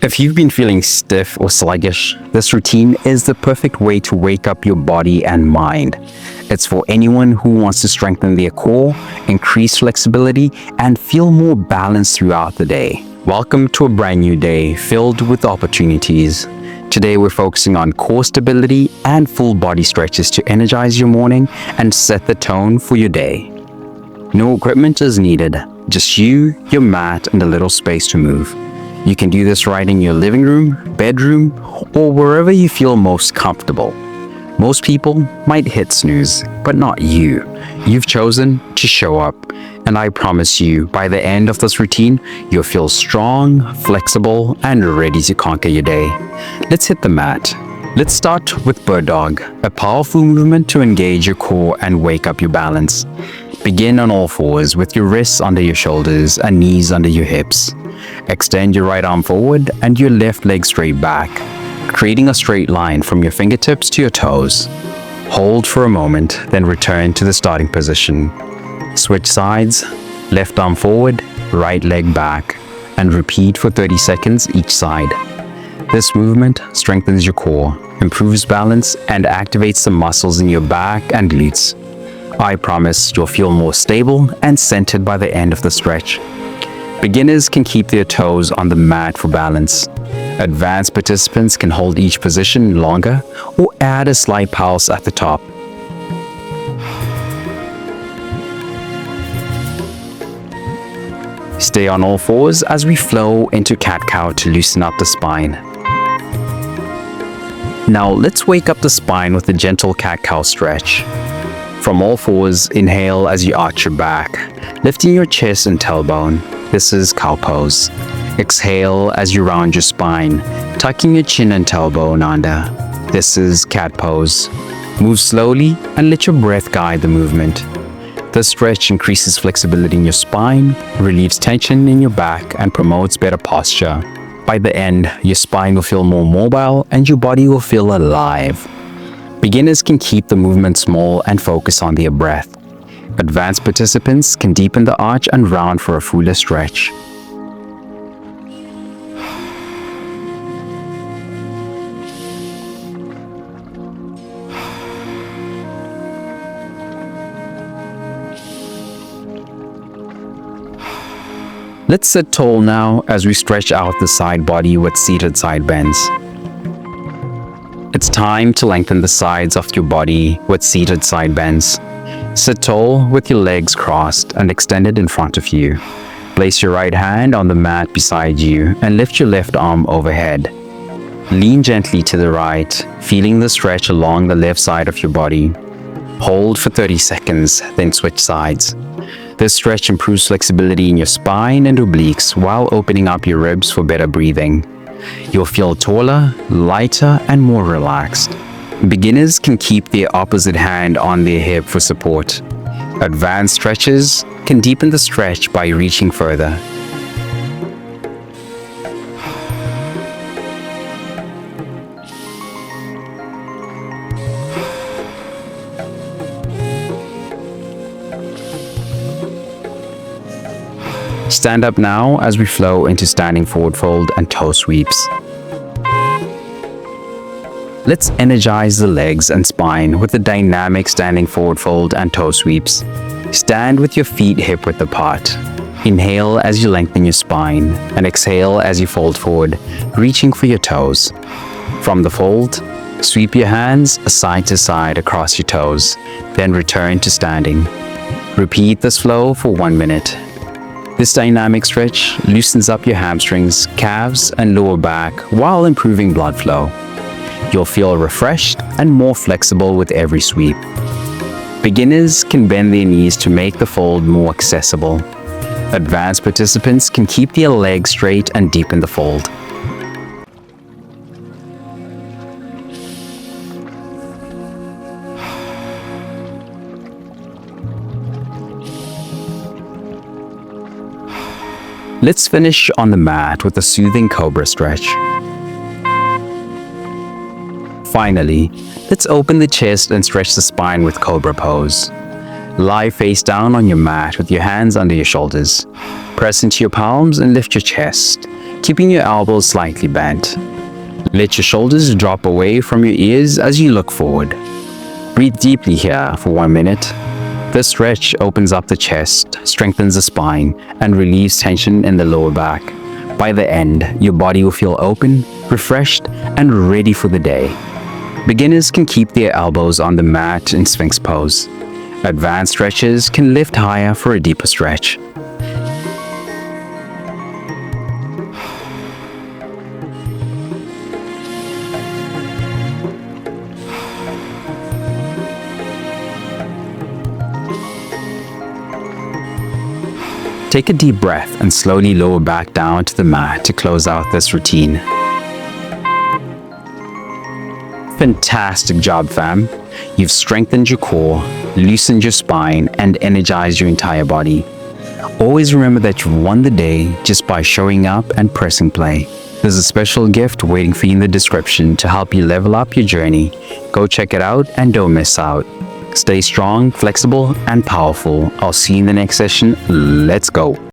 If you've been feeling stiff or sluggish, this routine is the perfect way to wake up your body and mind. It's for anyone who wants to strengthen their core, increase flexibility, and feel more balanced throughout the day. Welcome to a brand new day filled with opportunities. Today we're focusing on core stability and full body stretches to energize your morning and set the tone for your day. No equipment is needed, just you, your mat, and a little space to move. You can do this right in your living room, bedroom, or wherever you feel most comfortable. Most people might hit snooze, but not you. You've chosen to show up, and I promise you, by the end of this routine, you'll feel strong, flexible, and ready to conquer your day. Let's hit the mat. Let's start with Birdog, a powerful movement to engage your core and wake up your balance. Begin on all fours with your wrists under your shoulders and knees under your hips. Extend your right arm forward and your left leg straight back, creating a straight line from your fingertips to your toes. Hold for a moment, then return to the starting position. Switch sides, left arm forward, right leg back, and repeat for 30 seconds each side. This movement strengthens your core, improves balance, and activates the muscles in your back and glutes. I promise you'll feel more stable and centered by the end of the stretch. Beginners can keep their toes on the mat for balance. Advanced participants can hold each position longer or add a slight pulse at the top. Stay on all fours as we flow into cat-cow to loosen up the spine. Now let's wake up the spine with a gentle cat-cow stretch. From all fours, inhale as you arch your back, lifting your chest and tailbone. This is cow pose. Exhale as you round your spine, tucking your chin and tailbone under. This is cat pose. Move slowly and let your breath guide the movement. This stretch increases flexibility in your spine, relieves tension in your back, and promotes better posture. By the end, your spine will feel more mobile and your body will feel alive. Beginners can keep the movement small and focus on their breath. Advanced participants can deepen the arch and round for a fuller stretch. Let's sit tall now as we stretch out the side body with seated side bends. It's time to lengthen the sides of your body with seated side bends. Sit tall with your legs crossed and extended in front of you. Place your right hand on the mat beside you and lift your left arm overhead. Lean gently to the right, feeling the stretch along the left side of your body. Hold for 30 seconds, then switch sides. This stretch improves flexibility in your spine and obliques while opening up your ribs for better breathing. You'll feel taller, lighter, and more relaxed. Beginners can keep their opposite hand on their hip for support. Advanced stretches can deepen the stretch by reaching further. Stand up now as we flow into standing forward fold and toe sweeps. Let's energize the legs and spine with the dynamic standing forward fold and toe sweeps. Stand with your feet hip-width apart. Inhale as you lengthen your spine and exhale as you fold forward, reaching for your toes. From the fold, sweep your hands side to side across your toes, then return to standing. Repeat this flow for 1 minute. This dynamic stretch loosens up your hamstrings, calves, and lower back while improving blood flow. You'll feel refreshed and more flexible with every sweep. Beginners can bend their knees to make the fold more accessible. Advanced participants can keep their legs straight and deepen the fold. Let's finish on the mat with a soothing cobra stretch. Finally, let's open the chest and stretch the spine with Cobra Pose. Lie face down on your mat with your hands under your shoulders. Press into your palms and lift your chest, keeping your elbows slightly bent. Let your shoulders drop away from your ears as you look forward. Breathe deeply here for 1 minute. This stretch opens up the chest, strengthens the spine, and relieves tension in the lower back. By the end, your body will feel open, refreshed, and ready for the day. Beginners can keep their elbows on the mat in Sphinx pose. Advanced stretchers can lift higher for a deeper stretch. Take a deep breath and slowly lower back down to the mat to close out this routine. Fantastic job, fam. You've strengthened your core, loosened your spine, and energized your entire body. Always remember that you've won the day just by showing up and pressing play. There's a special gift waiting for you in the description to help you level up your journey. Go check it out and don't miss out. Stay strong, flexible, and powerful. I'll see you in the next session. Let's go.